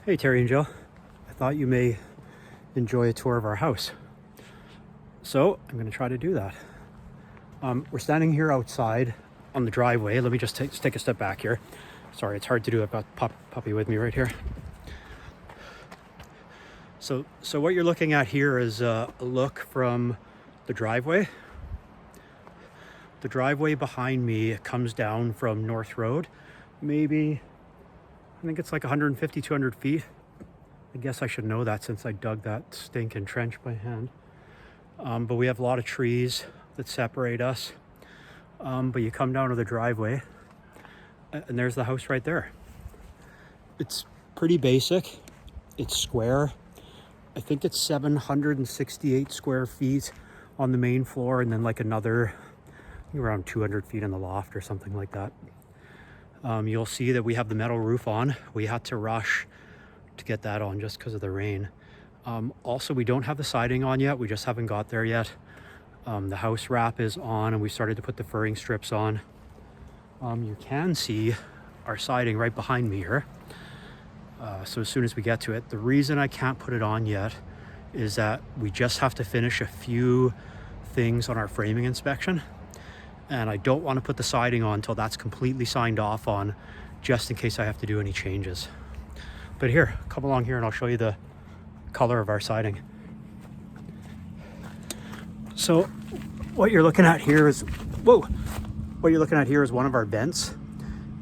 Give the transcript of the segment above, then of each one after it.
Hey Terry and Jill, I thought you may enjoy a tour of our house. So I'm going to try to do that. We're standing here outside on the driveway. Let me just take a step back here. Sorry, it's hard to do. I've got puppy with me right here. So what you're looking at here is a look from the driveway. The driveway behind me comes down from North Road, maybe, I think it's like 150, 200 feet. I guess I should know that since I dug that stinking trench by hand. But we have a lot of trees that separate us. But you come down to the driveway and there's the house right there. It's pretty basic. It's square. I think it's 768 square feet on the main floor and then like another around 200 feet in the loft or something like that. You'll see that we have the metal roof on. We had to rush to get that on just because of the rain. Also, we don't have the siding on yet. We just haven't got there yet. The house wrap is on and we started to put the furring strips on. You can see our siding right behind me here. So as soon as we get to it, the reason I can't put it on yet is that we just have to finish a few things on our framing inspection. And I don't want to put the siding on until that's completely signed off on, just in case I have to do any changes. But here, come along here and I'll show you the color of our siding. So what you're looking at here is, one of our vents.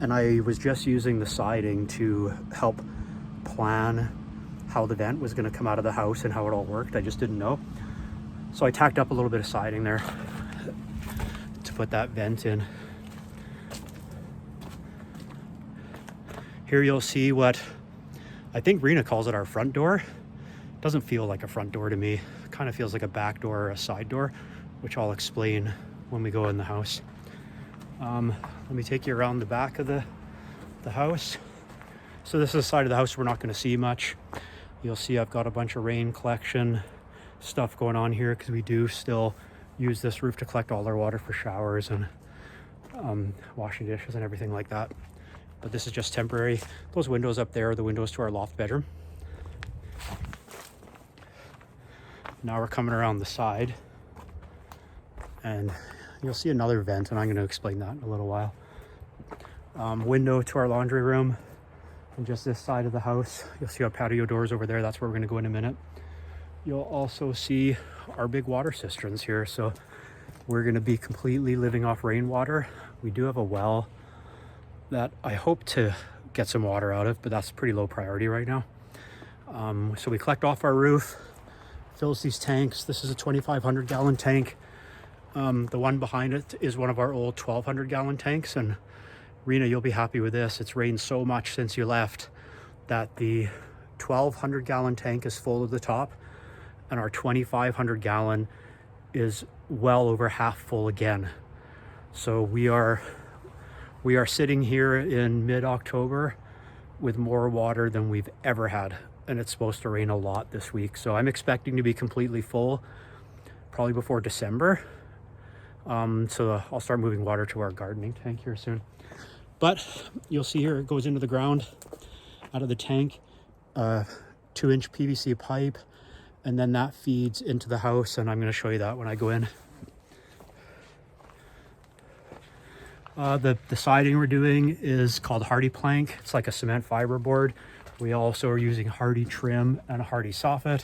And I was just using the siding to help plan how the vent was going to come out of the house and how it all worked. I just didn't know. So I tacked up a little bit of siding there to put that vent in. Here you'll see what I think Rena calls it our front door. Doesn't feel like a front door to me. It kind of feels like a back door or a side door, which I'll explain when we go in the house. Let me take you around the back of the house. So this is the side of the house we're not going to see much. You'll see I've got a bunch of rain collection stuff going on here because we do still use this roof to collect all our water for showers and washing dishes and everything like that. But this is just temporary. Those windows up there are the windows to our loft bedroom. Now we're coming around the side and you'll see another vent, and I'm going to explain that in a little while. Window to our laundry room and just this side of the house. You'll see our patio doors over there. That's where we're going to go in a minute. You'll also see our big water cisterns here. So we're going to be completely living off rainwater. We do have a well that I hope to get some water out of, but that's pretty low priority right now. So we collect off our roof, fills these tanks. This is a 2,500 gallon tank. The one behind it is one of our old 1,200 gallon tanks. And Rena, you'll be happy with this. It's rained so much since you left that the 1,200 gallon tank is full to the top and our 2,500 gallon is well over half full again. So we are sitting here in mid-October with more water than we've ever had. And it's supposed to rain a lot this week. So I'm expecting to be completely full probably before December. So I'll start moving water to our gardening tank here soon. But you'll see here it goes into the ground out of the tank, 2-inch PVC pipe, and then that feeds into the house, and I'm going to show you that when I go in. The siding we're doing is called Hardy Plank. It's like a cement fiber board. We also are using Hardy trim and a Hardy soffit.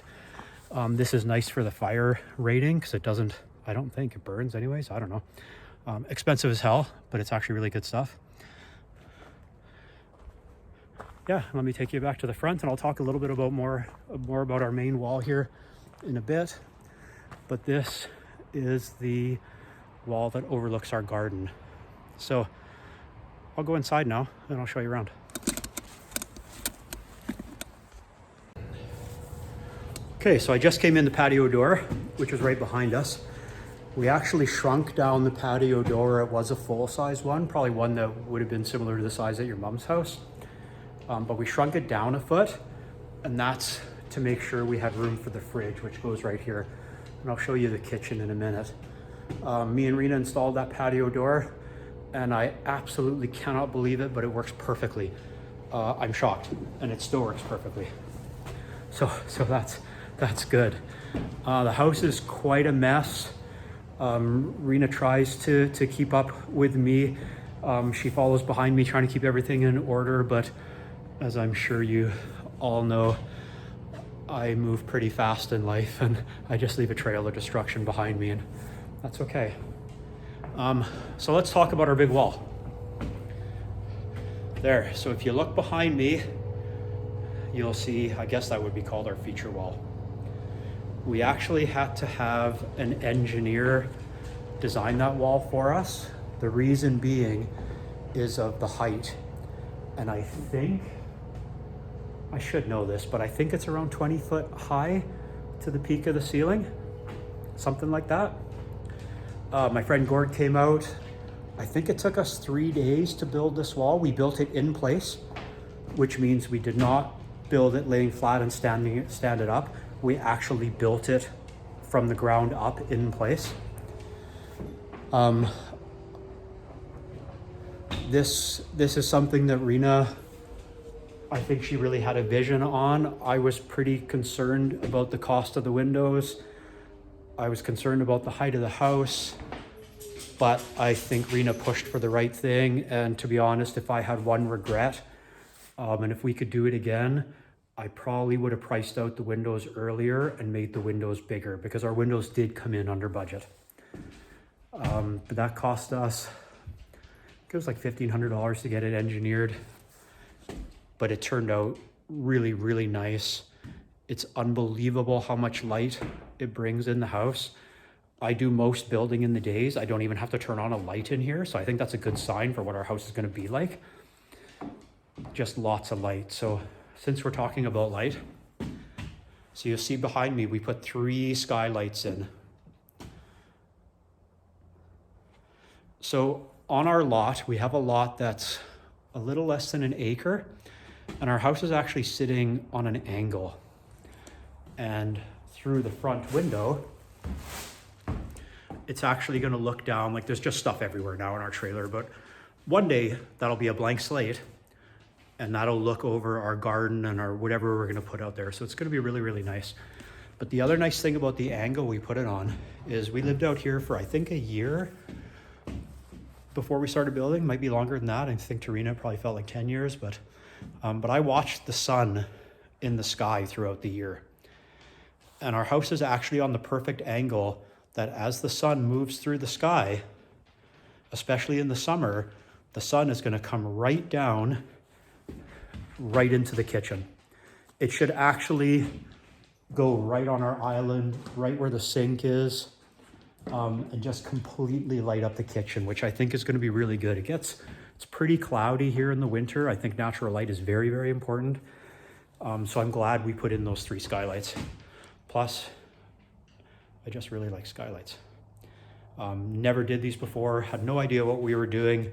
This is nice for the fire rating because it doesn't, I don't think it burns anyways. I don't know. Expensive as hell, but it's actually really good stuff. Yeah, let me take you back to the front and I'll talk a little bit about more about our main wall here in a bit. But this is the wall that overlooks our garden. So I'll go inside now and I'll show you around. Okay, so I just came in the patio door, which is right behind us. We actually shrunk down the patio door. It was a full-size one, probably one that would have been similar to the size at your mom's house. But we shrunk it down a foot, and that's to make sure we had room for the fridge, which goes right here. And I'll show you the kitchen in a minute. Me and Rena installed that patio door, and I absolutely cannot believe it, but it works perfectly. I'm shocked, and it still works perfectly. So that's good. The house is quite a mess. Rena tries to keep up with me. She follows behind me trying to keep everything in order, but as I'm sure you all know, I move pretty fast in life, and I just leave a trail of destruction behind me, and that's okay. So let's talk about our big wall. There, so if you look behind me, you'll see, I guess that would be called our feature wall. We actually had to have an engineer design that wall for us. The reason being is of the height. And I think, I should know this, but I think it's around 20 foot high to the peak of the ceiling, something like that. My friend Gord came out. I think it took us 3 days to build this wall. We built it in place, which means we did not build it laying flat and stand it up. We actually built it from the ground up in place. This is something that Rena, I think she really had a vision on. I was pretty concerned about the cost of the windows. I was concerned about the height of the house, but I think Rena pushed for the right thing. And to be honest, if I had one regret, and if we could do it again, I probably would have priced out the windows earlier and made the windows bigger, because our windows did come in under budget. But that cost us, it was like $1,500 to get it engineered, but it turned out really, really nice. It's unbelievable how much light it brings in the house. I do most building in the days. I don't even have to turn on a light in here. So I think that's a good sign for what our house is going to be like. Just lots of light. So since we're talking about light, so you'll see behind me, we put 3 skylights in. So on our lot, we have a lot that's a little less than an acre, and our house is actually sitting on an angle. And through the front window, it's actually going to look down, like there's just stuff everywhere now in our trailer, but one day that'll be a blank slate, and that'll look over our garden and our whatever we're going to put out there. So it's going to be really, really nice. But the other nice thing about the angle we put it on is we lived out here for, I think, a year before we started building. Might be longer than that. I think Tarina probably felt like 10 years, but I watched the sun in the sky throughout the year. And our house is actually on the perfect angle that as the sun moves through the sky, especially in the summer, the sun is going to come right down, right into the kitchen. It should actually go right on our island, right where the sink is, and just completely light up the kitchen, which I think is going to be really good. It's pretty cloudy here in the winter. I think natural light is very, very important. So I'm glad we put in those 3 skylights. Plus, I just really like skylights. Never did these before, had no idea what we were doing.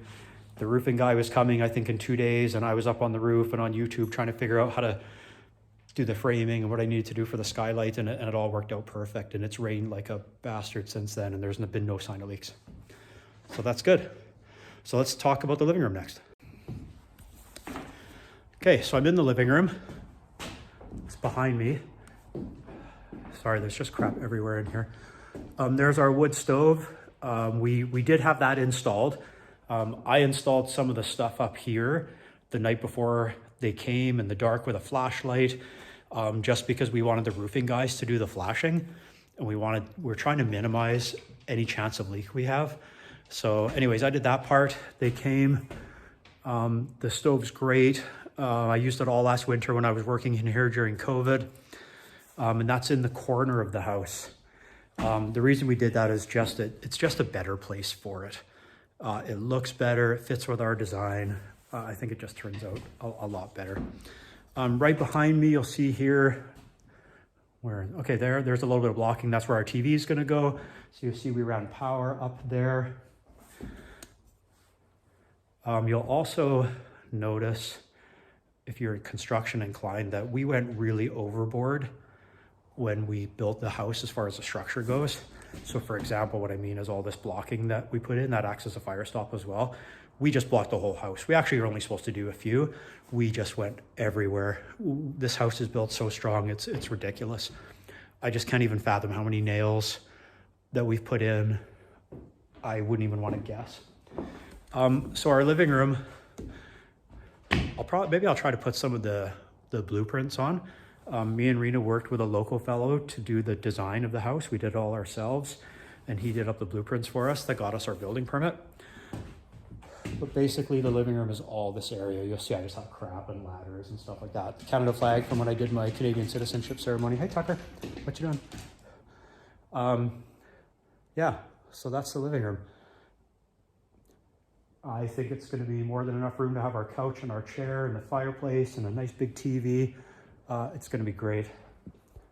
The roofing guy was coming, I think, in 2 days, and I was up on the roof and on YouTube trying to figure out how to do the framing and what I needed to do for the skylight, and it all worked out perfect. And it's rained like a bastard since then, and there's been no sign of leaks. So that's good. So let's talk about the living room next. Okay, so I'm in the living room. It's behind me. Sorry, there's just crap everywhere in here. There's our wood stove. We did have that installed. I installed some of the stuff up here the night before they came in the dark with a flashlight, just because we wanted the roofing guys to do the flashing, and we're trying to minimize any chance of leak we have. So anyways, I did that part. They came. The stove's great. I used it all last winter when I was working in here during COVID. And that's in the corner of the house. The reason we did that is it's just a better place for it. It looks better, it fits with our design. I think it just turns out a lot better. Right behind me, you'll see here, there's a little bit of blocking. That's where our TV is gonna go. So you'll see we ran power up there. You'll also notice, if you're construction inclined, that we went really overboard when we built the house as far as the structure goes. So for example, what I mean is all this blocking that we put in, that acts as a fire stop as well. we just blocked the whole house. We actually are only supposed to do a few. We just went everywhere. This house is built so strong, it's ridiculous. I just can't even fathom how many nails that we've put in. I wouldn't even want to guess. So our living room, maybe I'll try to put some of the blueprints on. Me and Rena worked with a local fellow to do the design of the house. We did it all ourselves, and he did up the blueprints for us that got us our building permit. But basically the living room is all this area. You'll see I just have crap and ladders and stuff like that. Canada flag from when I did my Canadian citizenship ceremony. Hey Tucker, what you doing? Yeah, so that's the living room. I think it's going to be more than enough room to have our couch and our chair and the fireplace and a nice big TV. It's going to be great.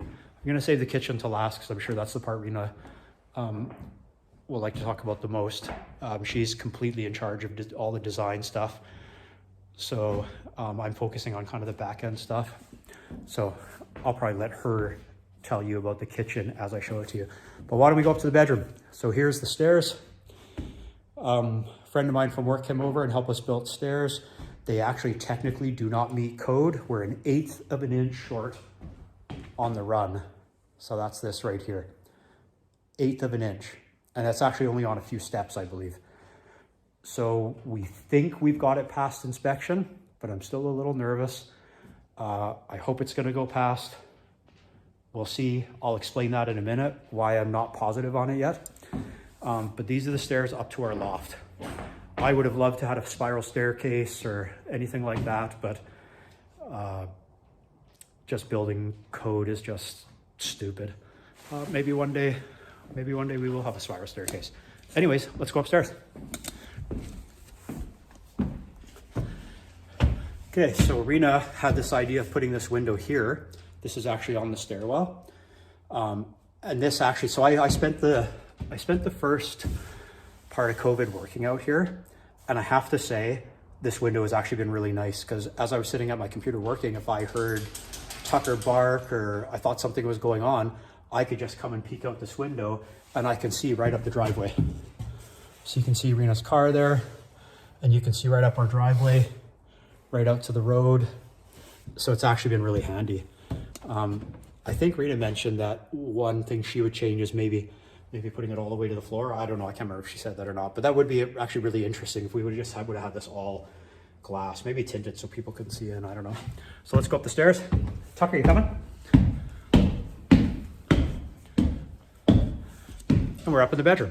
I'm going to save the kitchen to last because I'm sure that's the part Rena will like to talk about the most. She's completely in charge of all the design stuff. So I'm focusing on kind of the back end stuff. So I'll probably let her tell you about the kitchen as I show it to you. But why don't we go up to the bedroom? So here's the stairs. A friend of mine from work came over and helped us build stairs. They actually technically do not meet code. We're 1/8 of an inch short on the run. So that's this right here, 1/8 of an inch. And that's actually only on a few steps, I believe. So we think we've got it past inspection, but I'm still a little nervous. I hope it's gonna go past. We'll see. I'll explain that in a minute, why I'm not positive on it yet. But these are the stairs up to our loft. I would have loved to have a spiral staircase or anything like that, but just building code is just stupid. Maybe one day we will have a spiral staircase. Anyways, let's go upstairs. Okay, so Rena had this idea of putting this window here. This is actually on the stairwell. And this actually, so I spent the first part of COVID working out here. And I have to say, this window has actually been really nice because as I was sitting at my computer working, if I heard Tucker bark or I thought something was going on, I could just come and peek out this window and I can see right up the driveway. So you can see Rena's car there and you can see right up our driveway, right out to the road. So it's actually been really handy. I think Rena mentioned that one thing she would change is maybe putting it all the way to the floor. I don't know, I can't remember if she said that or not, but that would be actually really interesting if we would have had this all glass, maybe tinted so people couldn't see in, I don't know. So let's go up the stairs. Tucker, you coming? And we're up in the bedroom.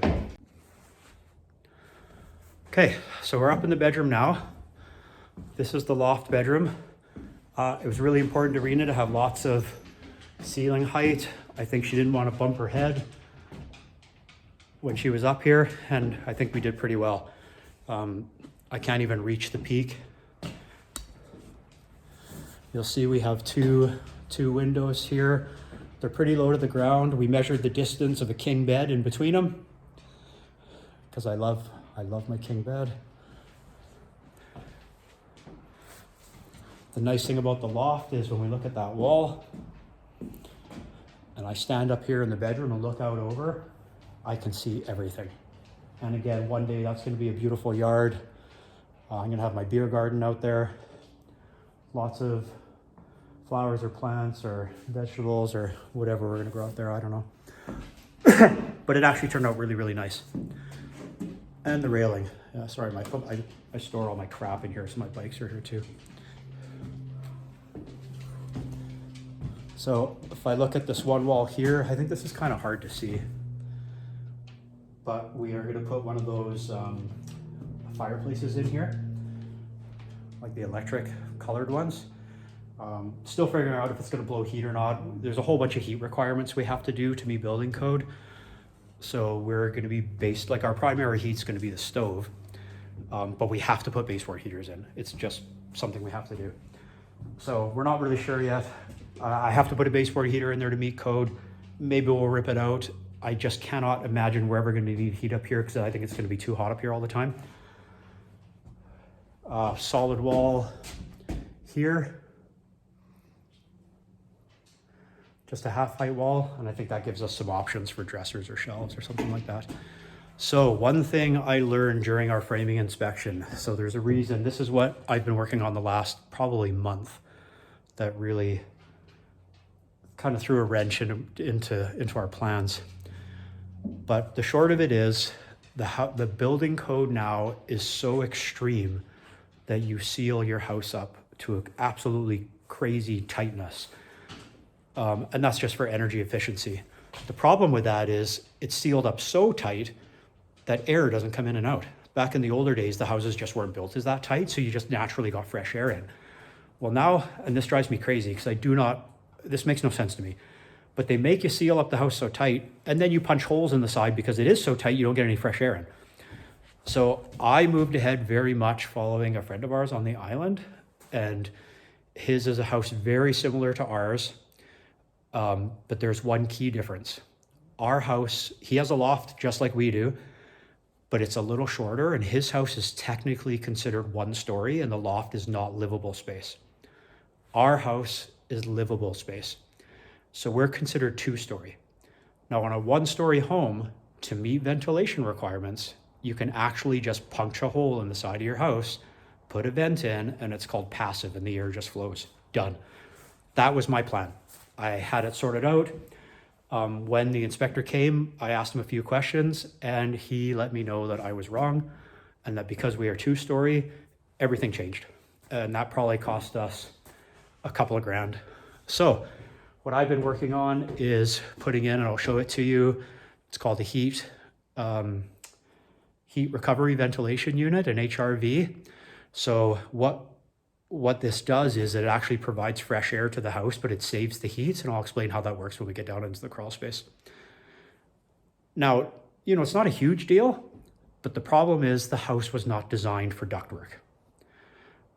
Okay, so we're up in the bedroom now. This is the loft bedroom. It was really important to Rena to have lots of ceiling height. I think she didn't want to bump her head when she was up here, and I think we did pretty well. I can't even reach the peak. You'll see we have two windows here. They're pretty low to the ground. We measured the distance of a king bed in between them because I love my king bed. The nice thing about the loft is when we look at that wall and I stand up here in the bedroom and look out over, I can see everything. And again, one day that's gonna be a beautiful yard. I'm gonna have my beer garden out there. Lots of flowers or plants or vegetables or whatever we're gonna grow out there, I don't know. But it actually turned out really, really nice. And the railing. Sorry, I store all my crap in here, so my bikes are here too. So if I look at this one wall here, I think this is kind of hard to see. But we are gonna put one of those fireplaces in here, like the electric colored ones. Still figuring out if it's gonna blow heat or not. There's a whole bunch of heat requirements we have to do to meet building code. So we're gonna be based, like our primary heat's gonna be the stove, but we have to put baseboard heaters in. It's just something we have to do. So we're not really sure yet. I have to put a baseboard heater in there to meet code. Maybe we'll rip it out. I just cannot imagine we're ever gonna need heat up here because I think it's gonna be too hot up here all the time. Solid wall here. Just a half height wall, and I think that gives us some options for dressers or shelves or something like that. So one thing I learned during our framing inspection, so there's a reason, this is what I've been working on the last probably month that really kind of threw a wrench into our plans. But the short of it is the building code now is so extreme that you seal your house up to an absolutely crazy tightness. And that's just for energy efficiency. The problem with that is it's sealed up so tight that air doesn't come in and out. Back in the older days, the houses just weren't built as that tight, so you just naturally got fresh air in. Well now, and this drives me crazy because this makes no sense to me, but they make you seal up the house so tight and then you punch holes in the side because it is so tight you don't get any fresh air in. So I moved ahead very much following a friend of ours on the island, and his is a house very similar to ours, but there's one key difference. Our house, he has a loft just like we do, but it's a little shorter, and his house is technically considered 1 story and the loft is not livable space. Our house is livable space. So we're considered 2-story. Now on a 1-story home, to meet ventilation requirements, you can actually just punch a hole in the side of your house, put a vent in, and it's called passive and the air just flows. Done. That was my plan. I had it sorted out. When the inspector came, I asked him a few questions and he let me know that I was wrong and that because we are 2-story, everything changed. And that probably cost us a couple of grand. So what I've been working on is putting in, and I'll show it to you, it's called the heat recovery ventilation unit, an HRV. So what this does is it actually provides fresh air to the house, but it saves the heat, and I'll explain how that works when we get down into the crawl space. Now, it's not a huge deal, but the problem is the house was not designed for ductwork.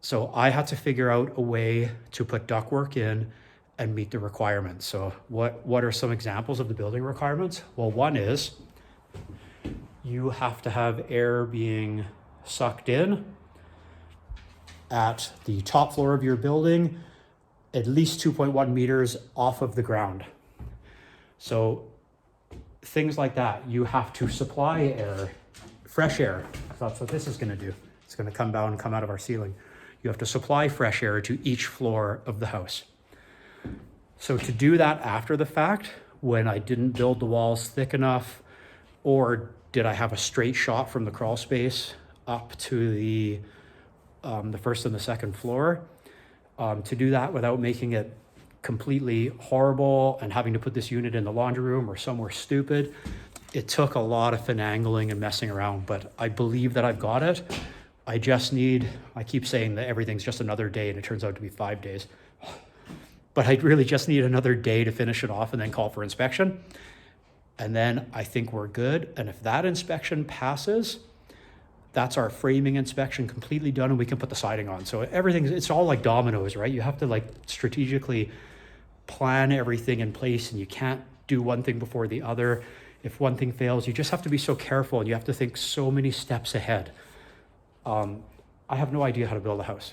So I had to figure out a way to put ductwork in and meet the requirements. So what are some examples of the building requirements? Well, one is you have to have air being sucked in at the top floor of your building, at least 2.1 meters off of the ground. So things like that, you have to supply air, fresh air. That's what this is gonna do. It's gonna come down and come out of our ceiling. You have to supply fresh air to each floor of the house. So to do that after the fact, when I didn't build the walls thick enough, or did I have a straight shot from the crawl space up to the first and the second floor, to do that without making it completely horrible and having to put this unit in the laundry room or somewhere stupid, it took a lot of finagling and messing around, but I believe that I've got it. I keep saying that everything's just another day and it turns out to be 5 days. But I really just need another day to finish it off and then call for inspection. And then I think we're good. And if that inspection passes, that's our framing inspection completely done and we can put the siding on. So it's all like dominoes, right? You have to strategically plan everything in place and you can't do one thing before the other. If one thing fails, you just have to be so careful and you have to think so many steps ahead. I have no idea how to build a house.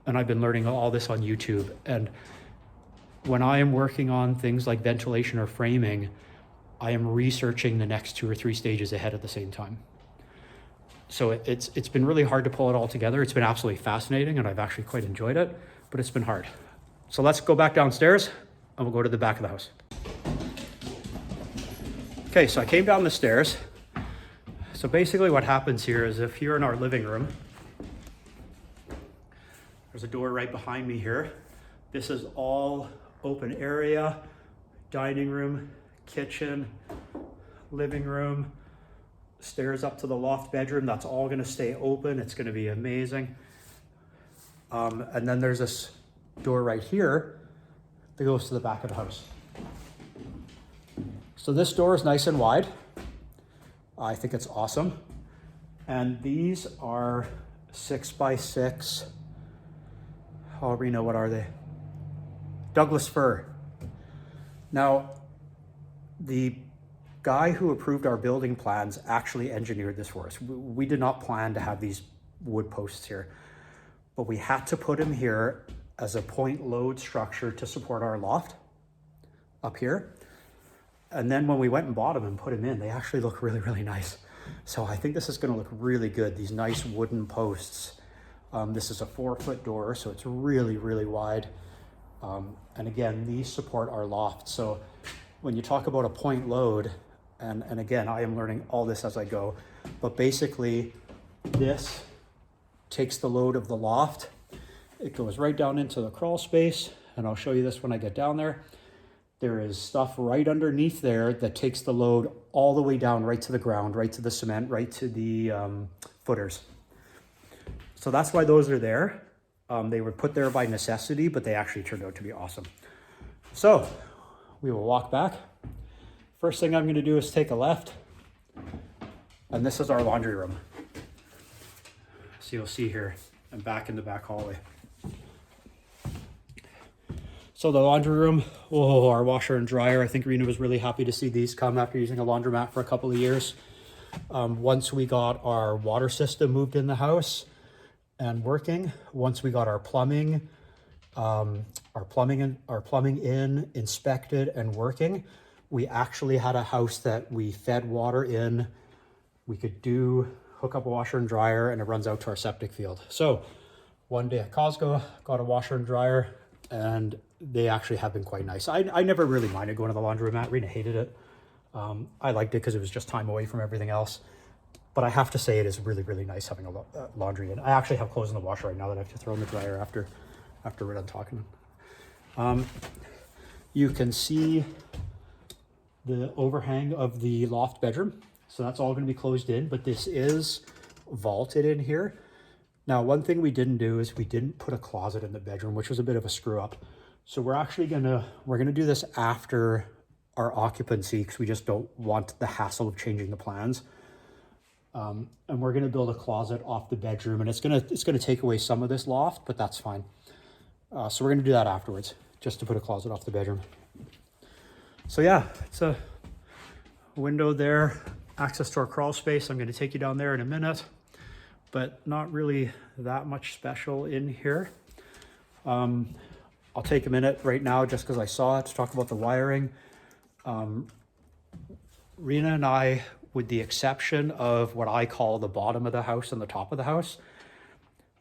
And I've been learning all this on YouTube. And when I am working on things like ventilation or framing, I am researching the next 2 or 3 stages ahead at the same time. So it's been really hard to pull it all together. It's been absolutely fascinating and I've actually quite enjoyed it, but it's been hard. So let's go back downstairs and we'll go to the back of the house. Okay, so I came down the stairs. So basically what happens here is if you're in our living room, there's a door right behind me here. This is all open area, dining room, kitchen, living room, stairs up to the loft bedroom. That's all going to stay open. It's going to be amazing. And then there's this door right here that goes to the back of the house. So this door is nice and wide. I think it's awesome. And these are 6x6. Reno, what are they? Douglas fir. Now, the guy who approved our building plans actually engineered this for us. We did not plan to have these wood posts here, but we had to put them here as a point load structure to support our loft up here. And then when we went and bought them and put them in, they actually look really, really nice. So I think this is gonna look really good. These nice wooden posts. This is a 4-foot door, so it's really, really wide. And again, these support our loft. So when you talk about a point load, and again, I am learning all this as I go, but basically this takes the load of the loft. It goes right down into the crawl space, and I'll show you this when I get down there. There is stuff right underneath there that takes the load all the way down, right to the ground, right to the cement, right to the footers. So that's why those are there. They were put there by necessity, but they actually turned out to be awesome. So we will walk back. First thing I'm gonna do is take a left, and this is our laundry room. So you'll see here, I'm back in the back hallway. So the laundry room, oh, our washer and dryer. I think Rena was really happy to see these come after using a laundromat for a couple of years. Once we got our water system moved in the house and working, once we got our plumbing in, inspected and working, we actually had a house that we fed water in. We could hook up a washer and dryer, and it runs out to our septic field. So one day at Costco, got a washer and dryer, and they actually have been quite nice. I never really minded going to the laundromat. Rena hated it. I liked it because it was just time away from everything else. But I have to say it is really, really nice having a laundry in. I actually have clothes in the washer right now that I have to throw in the dryer after we're done talking. You can see the overhang of the loft bedroom. So that's all going to be closed in, but this is vaulted in here. Now, one thing we didn't do is we didn't put a closet in the bedroom, which was a bit of a screw up. So we're actually we're gonna do this after our occupancy, because we just don't want the hassle of changing the plans. And we're gonna build a closet off the bedroom, and it's gonna take away some of this loft, but that's fine. So we're gonna do that afterwards, just to put a closet off the bedroom. So yeah, it's a window there, access to our crawl space. I'm gonna take you down there in a minute, but not really that much special in here. I'll take a minute right now, just because I saw it, to talk about the wiring. Rena and I, with the exception of what I call the bottom of the house and the top of the house,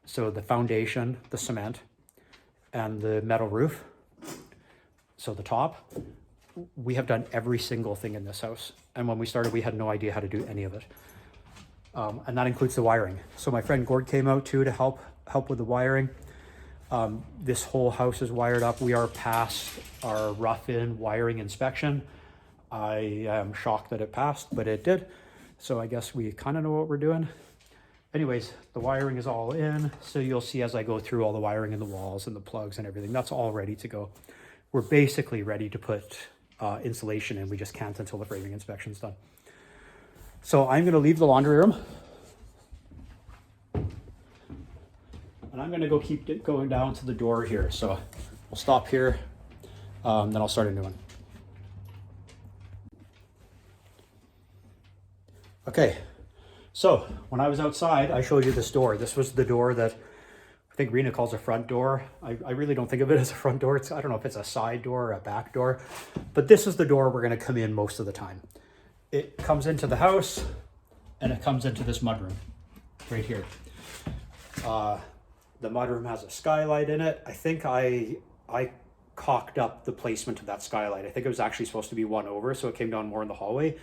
so the foundation, the cement, and the metal roof, so the top, we have done every single thing in this house. And when we started, we had no idea how to do any of it. And that includes the wiring. So my friend Gord came out too to help with the wiring. This whole house is wired up. We are past our rough-in wiring inspection. I am shocked that it passed, but it did. So I guess we kind of know what we're doing. Anyways, the wiring is all in. So you'll see as I go through all the wiring in the walls and the plugs and everything, that's all ready to go. We're basically ready to put insulation in. We just can't until the framing inspection's done. So I'm gonna leave the laundry room. And I'm gonna go keep going down to the door here. So we'll stop here, then I'll start a new one. Okay, so when I was outside, I showed you this door. This was the door that I think Rena calls a front door. I really don't think of it as a front door. I don't know if it's a side door or a back door, but this is the door we're gonna come in most of the time. It comes into the house, and it comes into this mudroom right here. The mudroom has a skylight in it. I think I cocked up the placement of that skylight. I think it was actually supposed to be one over, so it came down more in the hallway.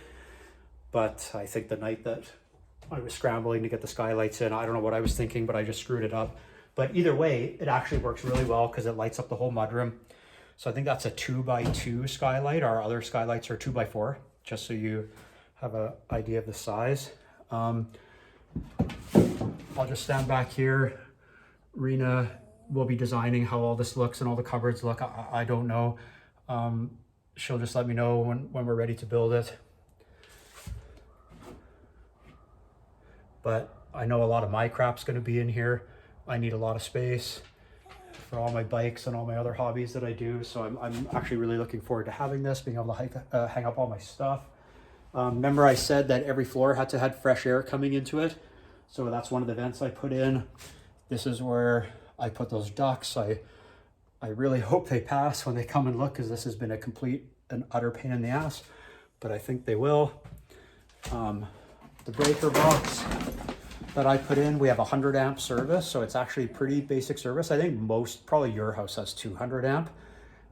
But I think the night that I was scrambling to get the skylights in, I don't know what I was thinking, but I just screwed it up. But either way, it actually works really well because it lights up the whole mudroom. So I think that's a 2x2 skylight. Our other skylights are 2x4, just so you have an idea of the size. I'll just stand back here. Rena will be designing how all this looks and all the cupboards look. I don't know. She'll just let me know when we're ready to build it. But I know a lot of my crap's going to be in here. I need a lot of space for all my bikes and all my other hobbies that I do. So I'm actually really looking forward to having this, being able to hang up all my stuff. Remember I said that every floor had to have fresh air coming into it. So that's one of the vents I put in. This is where I put those ducts. I really hope they pass when they come and look, because this has been a complete and utter pain in the ass, but I think they will. the breaker box that I put in, we have 100 amp service, so it's actually pretty basic service. I think probably your house has 200 amp.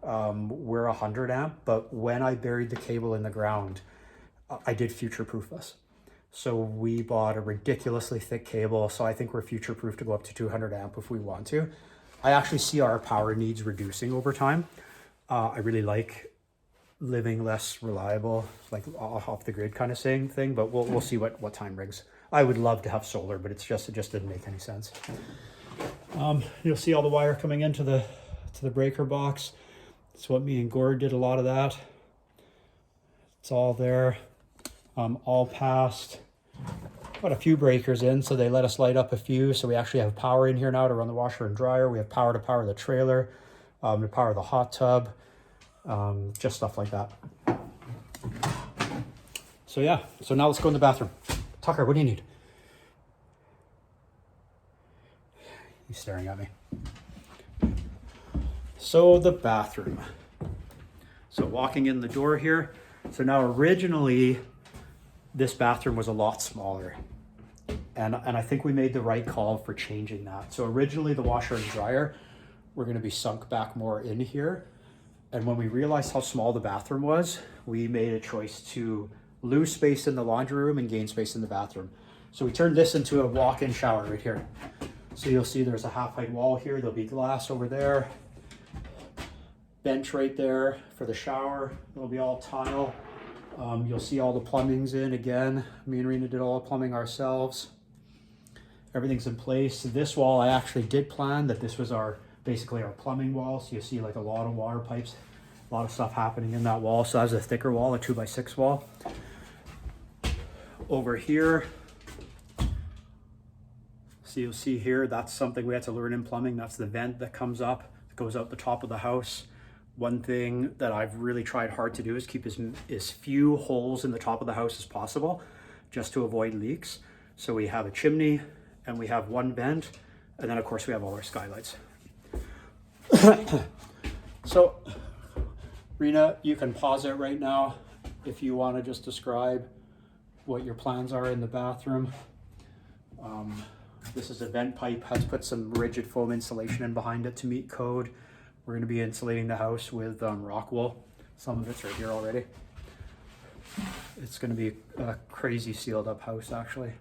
We're 100 amp, but when I buried the cable in the ground, I did future-proof us. So we bought a ridiculously thick cable, so I think we're future-proof to go up to 200 amp if we want to. I actually see our power needs reducing over time. I really like living less reliable, like off the grid kind of thing, but we'll see what time brings. I would love to have solar, but it just didn't make any sense. You'll see all the wire coming into the breaker box. That's what me and Gord did, a lot of that. It's all there, all passed. Got a few breakers in, so they let us light up a few. So we actually have power in here now to run the washer and dryer. We have power to power the trailer, to power the hot tub, just stuff like that. So yeah, so now let's go in the bathroom. Tucker, what do you need? He's staring at me. So the bathroom. So walking in the door here. So now originally this bathroom was a lot smaller. And I think we made the right call for changing that. So originally the washer and dryer were going to be sunk back more in here. And when we realized how small the bathroom was, we made a choice to lose space in the laundry room and gain space in the bathroom. So we turned this into a walk-in shower right here. So you'll see there's a half-height wall here. There'll be glass over there. Bench right there for the shower. It'll be all tile. You'll see all the plumbing's in again. Me and Rena did all the plumbing ourselves. Everything's in place. This wall, I actually did plan that this was basically our plumbing wall. So you see like a lot of water pipes, a lot of stuff happening in that wall. So that's a thicker wall, a 2x6 wall. Over here, so you'll see here, that's something we had to learn in plumbing. That's the vent that comes up, that goes out the top of the house. One thing that I've really tried hard to do is keep as few holes in the top of the house as possible, just to avoid leaks. So we have a chimney and we have one vent, and then of course we have all our skylights. So Rena, you can pause it right now if you want to just describe what your plans are in the bathroom. This is a vent pipe, has put some rigid foam insulation in behind it to meet code. We're going to be insulating the house with rock wool. Some of it's right here already. It's going to be a crazy sealed up house actually.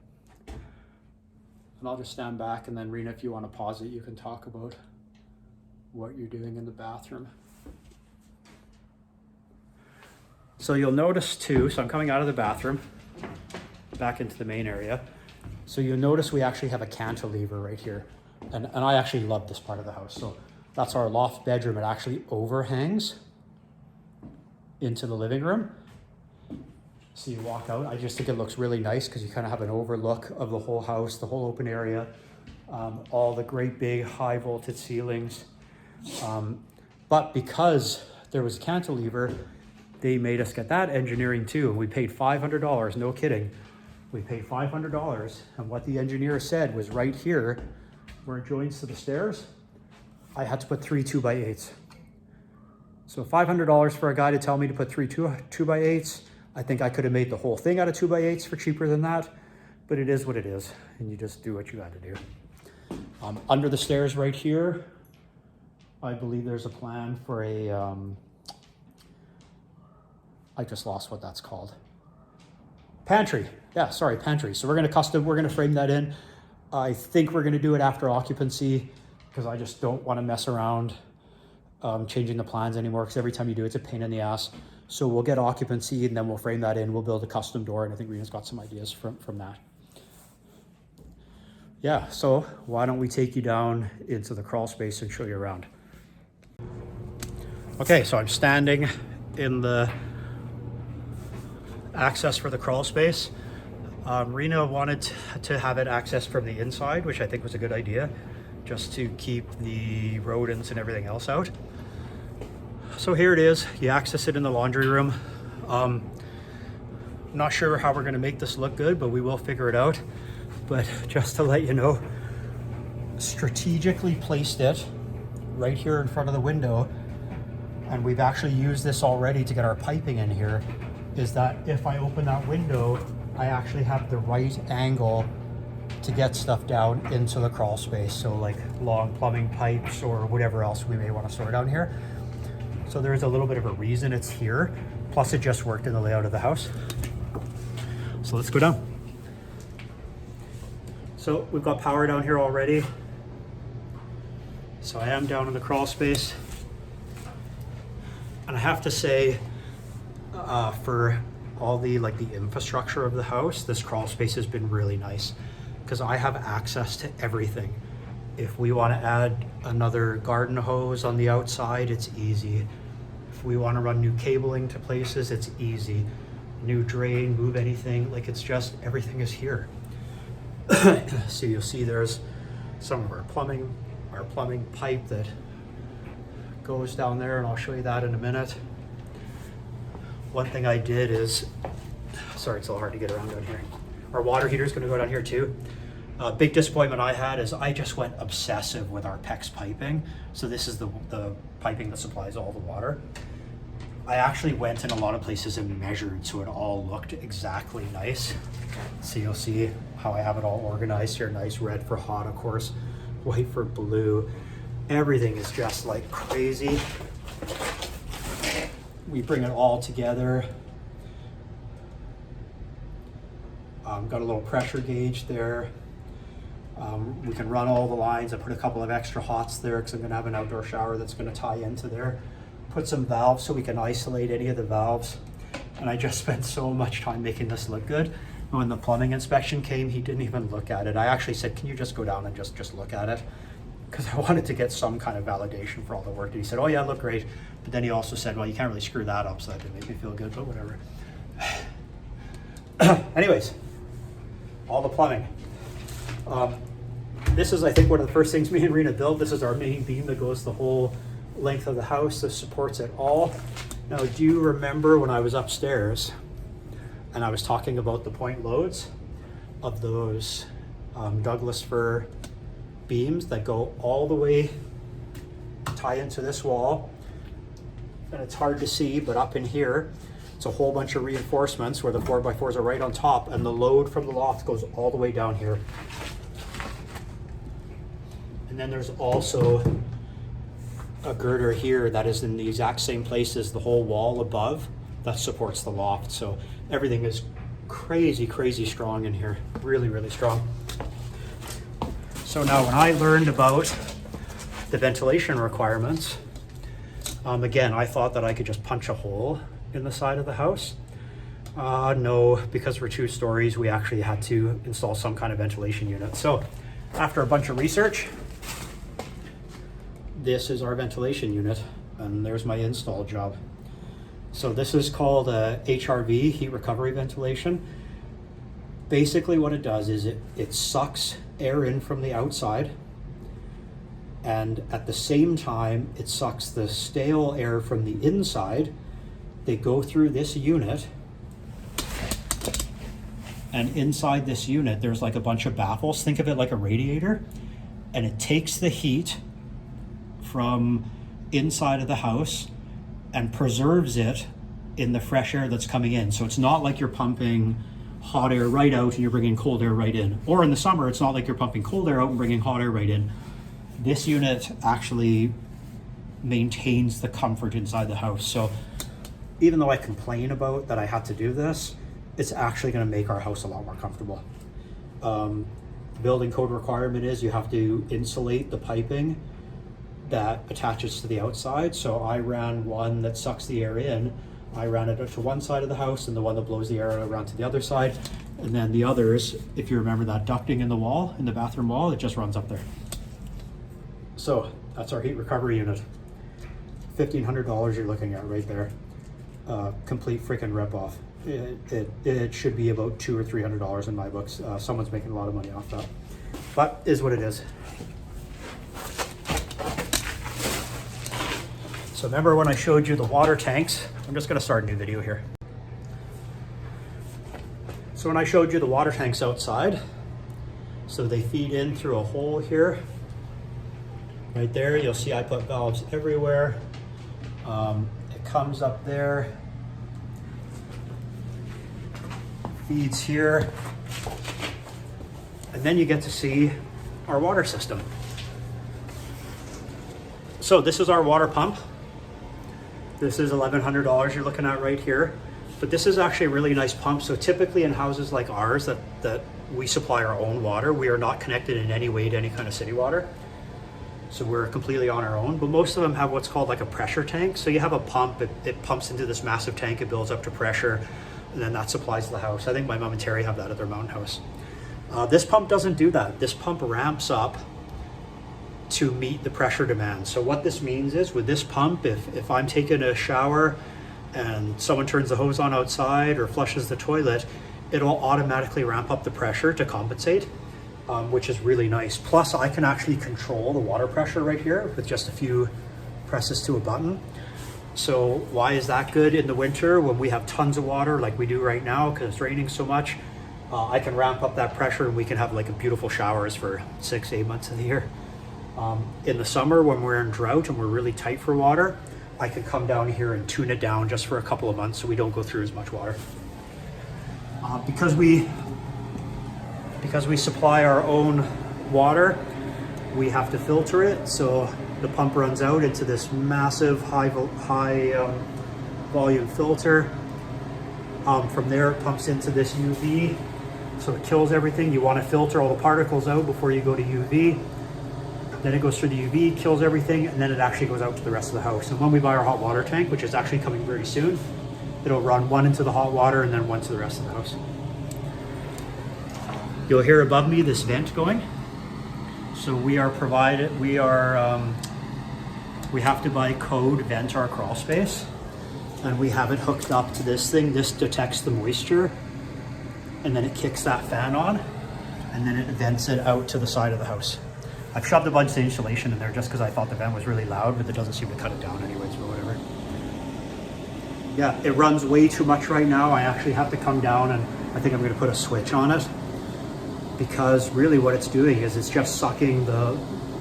And I'll just stand back, and then Rena, if you want to pause it, you can talk about what you're doing in the bathroom. So you'll notice too, so I'm coming out of the bathroom, back into the main area. So you'll notice we actually have a cantilever right here. And I actually love this part of the house. So that's our loft bedroom. It actually overhangs into the living room. So you walk out, I just think it looks really nice because you kind of have an overlook of the whole house, the whole open area, all the great big high voltage ceilings. But because there was a cantilever, they made us get that engineering too. And we paid $500, no kidding. We paid $500, and what the engineer said was right here, where it joins to the stairs, I had to put 3 2x8s. So $500 for a guy to tell me to put 3 2x8s. I think I could have made the whole thing out of 2x8s for cheaper than that, but it is what it is, and you just do what you got to do. Under the stairs right here, I believe there's a plan for a, I just lost what that's called. Pantry. Yeah, sorry, pantry. So we're going to frame that in. I think we're going to do it after occupancy because I just don't want to mess around changing the plans anymore, because every time you do it's a pain in the ass. So we'll get occupancy and then we'll frame that in. We'll build a custom door, and I think Rena's got some ideas from that. Yeah, so why don't we take you down into the crawl space and show you around. Okay, so I'm standing in the access for the crawl space. Rena wanted to have it accessed from the inside, which I think was a good idea, just to keep the rodents and everything else out. So here it is. You access it in the laundry room. Not sure how we're going to make this look good, but we will figure it out. But just to let you know, strategically placed it right here in front of the window, and we've actually used this already to get our piping in here, is that if I open that window, I actually have the right angle to get stuff down into the crawl space. So like long plumbing pipes or whatever else we may want to store down here. So there's a little bit of a reason it's here. Plus it just worked in the layout of the house. So let's go down. So we've got power down here already. So I am down in the crawl space. And I have to say, for all the infrastructure of the house, this crawl space has been really nice because I have access to everything. If we want to add another garden hose on the outside, it's easy. If we want to run new cabling to places, it's easy. New drain, move anything, like it's just, everything is here. So you'll see there's some of our plumbing pipe that goes down there, and I'll show you that in a minute. One thing I did is, sorry, it's a little hard to get around down here. Our water heater is going to go down here too. Big disappointment I had is I just went obsessive with our PEX piping. So this is the piping that supplies all the water. I actually went in a lot of places and measured so it all looked exactly nice. So you'll see how I have it all organized here. Nice red for hot, of course, white for blue. Everything is just like crazy. We bring it all together. Got a little pressure gauge there. We can run all the lines. I put a couple of extra hots there because I'm going to have an outdoor shower that's going to tie into there. Put some valves so we can isolate any of the valves. And I just spent so much time making this look good. When the plumbing inspection came, he didn't even look at it. I actually said, can you just go down and just look at it? Because I wanted to get some kind of validation for all the work. And he said, oh yeah, it looked great. But then he also said, well, you can't really screw that up, so that didn't make me feel good, but whatever. Anyways, all the plumbing. This is, I think, one of the first things me and Rena built. This is our main beam that goes the whole length of the house. This supports it all. Now, do you remember when I was upstairs and I was talking about the point loads of those Douglas fir beams that go all the way, tie into this wall? And it's hard to see, but up in here, it's a whole bunch of reinforcements where the 4x4s are right on top, and the load from the loft goes all the way down here. And then there's also a girder here that is in the exact same place as the whole wall above that supports the loft. So everything is crazy, crazy strong in here. Really, really strong. So now when I learned about the ventilation requirements, again, I thought that I could just punch a hole in the side of the house. No, because we're 2 stories, we actually had to install some kind of ventilation unit. So after a bunch of research, this is our ventilation unit, and there's my install job. So this is called HRV, heat recovery ventilation. Basically what it does is it sucks air in from the outside, and at the same time it sucks the stale air from the inside. They go through this unit, and inside this unit there's like a bunch of baffles. Think of it like a radiator, and it takes the heat from inside of the house and preserves it in the fresh air that's coming in. So it's not like you're pumping hot air right out and you're bringing cold air right in. Or in the summer, it's not like you're pumping cold air out and bringing hot air right in. This unit actually maintains the comfort inside the house. So even though I complain about that I had to do this, it's actually going to make our house a lot more comfortable. The building code requirement is you have to insulate the piping that attaches to the outside. So I ran one that sucks the air in. I ran it to one side of the house, and the one that blows the air around to the other side. And then the others, if you remember that ducting in the wall, in the bathroom wall, it just runs up there. So that's our heat recovery unit. $1,500 you're looking at right there. Complete freaking rip-off. It should be about $200 or $300 in my books. Someone's making a lot of money off that, but is what it is. So remember when I showed you the water tanks? I'm just gonna start a new video here. So when I showed you the water tanks outside, so they feed in through a hole here. Right there, you'll see I put valves everywhere. It comes up there, feeds here. And then you get to see our water system. So this is our water pump. This is $1,100 you're looking at right here. But this is actually a really nice pump. So typically in houses like ours that we supply our own water, we are not connected in any way to any kind of city water. So we're completely on our own, but most of them have what's called like a pressure tank. So you have a pump, it pumps into this massive tank, it builds up to pressure, and then that supplies the house. I think my mom and Terry have that at their mountain house. This pump doesn't do that. This pump ramps up to meet the pressure demand. So what this means is with this pump, if I'm taking a shower and someone turns the hose on outside or flushes the toilet, it'll automatically ramp up the pressure to compensate. Which is really nice. Plus I can actually control the water pressure right here with just a few presses to a button. So why is that good in the winter when we have tons of water like we do right now because it's raining so much? I can ramp up that pressure and we can have like a beautiful showers for 6-8 months of the year. In the summer when we're in drought and we're really tight for water, I can come down here and tune it down just for a couple of months so we don't go through as much water. Because we supply our own water, we have to filter it. So the pump runs out into this massive high volume filter. From there it pumps into this UV. So it kills everything. You want to filter all the particles out before you go to UV. Then it goes through the UV, kills everything, and then it actually goes out to the rest of the house. And when we buy our hot water tank, which is actually coming very soon, it'll run one into the hot water and then one to the rest of the house. You'll hear above me this vent going. So we have to by code vent our crawl space, and we have it hooked up to this thing. This detects the moisture, and then it kicks that fan on, and then it vents it out to the side of the house. I've shoved a bunch of insulation in there just because I thought the vent was really loud, but it doesn't seem to cut it down anyways, or whatever. Yeah, it runs way too much right now. I actually have to come down and I think I'm gonna put a switch on it, because really what it's doing is it's just sucking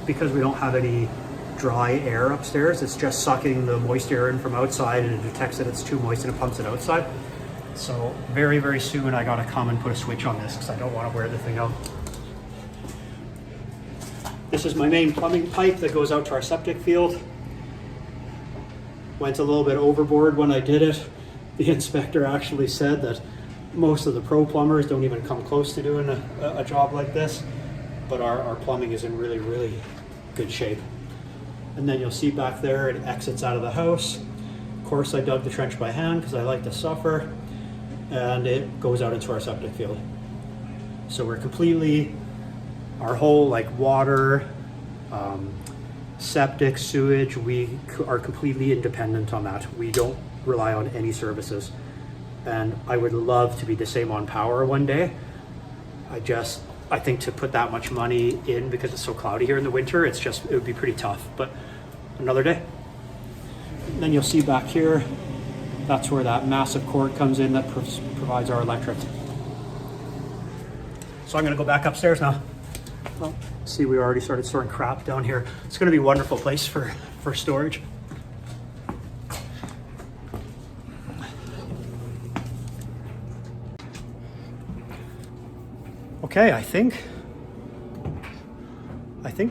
because we don't have any dry air upstairs, it's just sucking the moist air in from outside, and it detects that it's too moist and it pumps it outside. So very, very soon I gotta come and put a switch on this because I don't want to wear the thing out. This is my main plumbing pipe that goes out to our septic field. Went a little bit overboard when I did it. The inspector actually said that most of the pro plumbers don't even come close to doing a job like this, but our plumbing is in really, really good shape. And then you'll see back there, it exits out of the house. Of course, I dug the trench by hand because I like to suffer, and it goes out into our septic field. So we're completely, our whole like water, septic, sewage, we are completely independent on that. We don't rely on any services. And I would love to be the same on power one day. I think to put that much money in because it's so cloudy here in the winter, it would be pretty tough, but another day. And then you'll see back here, that's where that massive cord comes in that provides our electric. So I'm gonna go back upstairs now. Well, see, we already started storing crap down here. It's gonna be a wonderful place for storage. Okay, I think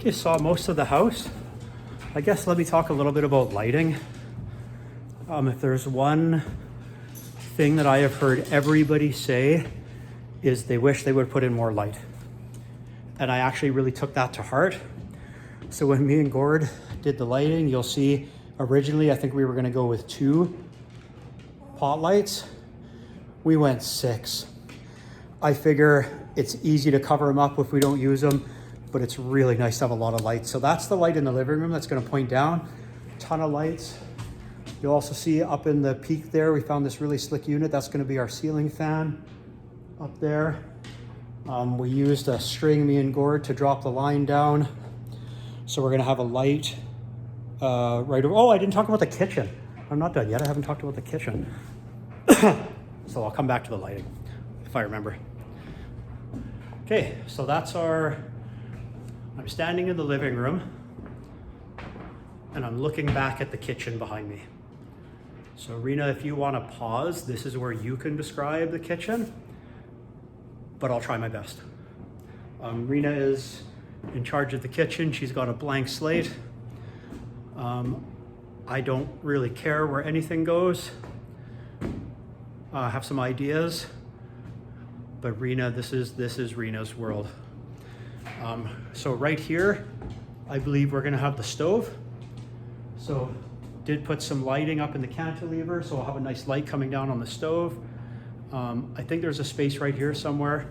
you saw most of the house. I guess let me talk a little bit about lighting. If there's one thing that I have heard everybody say is they wish they would put in more light. And I actually really took that to heart. So when me and Gord did the lighting, you'll see originally I think we were gonna go with 2 pot lights. We went 6. I figure it's easy to cover them up if we don't use them, but it's really nice to have a lot of lights. So that's the light in the living room that's gonna point down. Ton of lights. You'll also see up in the peak there, we found this really slick unit. That's gonna be our ceiling fan up there. We used a string, me and Gord, to drop the line down. So we're gonna have a light right over. Oh, I didn't talk about the kitchen. I'm not done yet, I haven't talked about the kitchen. So I'll come back to the lighting if I remember. Okay, so that's I'm standing in the living room and I'm looking back at the kitchen behind me. So Rena, if you want to pause, this is where you can describe the kitchen. but I'll try my best. Rena is in charge of the kitchen. She's got a blank slate. I don't really care where anything goes. I have some ideas, but Rena, this is Rena's world. So right here, I believe we're gonna have the stove. So did put some lighting up in the cantilever, so I'll have a nice light coming down on the stove. I think there's a space right here somewhere.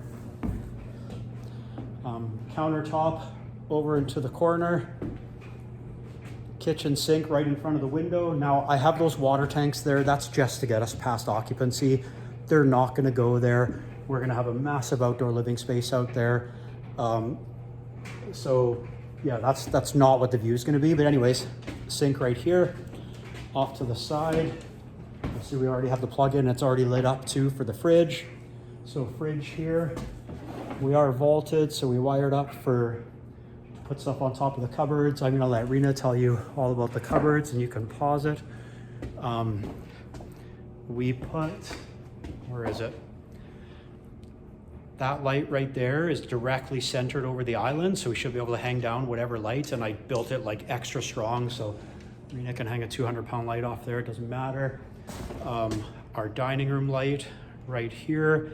Countertop over into the corner. Kitchen sink right in front of the window. Now I have those water tanks there. That's just to get us past occupancy. They're not gonna go there. We're gonna have a massive outdoor living space out there. So yeah, that's not what the view is gonna be. But anyways, sink right here, off to the side. See, we already have the plug-in. It's already lit up too for the fridge. So fridge here. We are vaulted, so we wired up to put stuff on top of the cupboards. I'm gonna let Rena tell you all about the cupboards and you can pause it. We put, where is it? That light right there is directly centered over the island, so we should be able to hang down whatever light, and I built it like extra strong, so Rena can hang a 200-pound light off there, it doesn't matter. Our dining room light right here.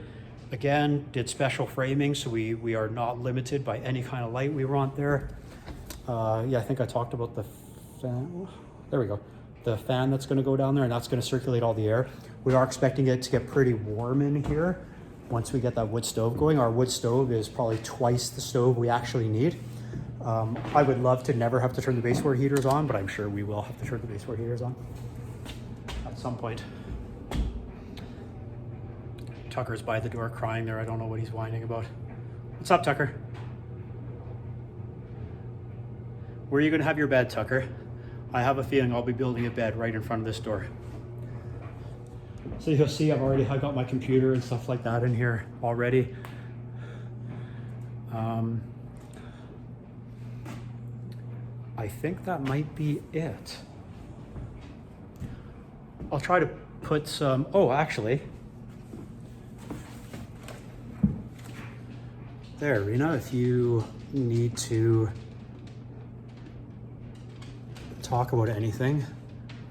Again, did special framing, so we are not limited by any kind of light we want there. Yeah, I think I talked about the fan. There we go. The fan that's gonna go down there, and that's gonna circulate all the air. We are expecting it to get pretty warm in here once we get that wood stove going. Our wood stove is probably twice the stove we actually need. I would love to never have to turn the baseboard heaters on, but I'm sure we will have to turn the baseboard heaters on at some point. Tucker's by the door crying there. I don't know what he's whining about. What's up, Tucker? Where are you gonna have your bed, Tucker? I have a feeling I'll be building a bed right in front of this door. So you'll see I've got my computer and stuff like that in here already. I think that might be it. I'll try to put some, oh, actually, there, Rena, if you need to talk about anything,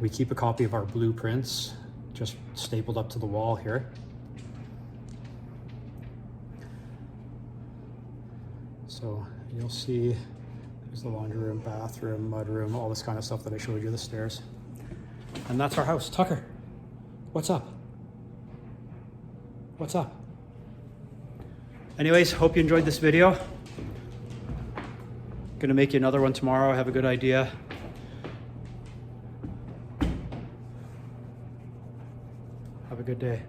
we keep a copy of our blueprints just stapled up to the wall here. So you'll see there's the laundry room, bathroom, mudroom, all this kind of stuff that I showed you, the stairs. And that's our house. Tucker, what's up? What's up? Anyways, hope you enjoyed this video. Gonna make you another one tomorrow. I have a good idea. Have a good day.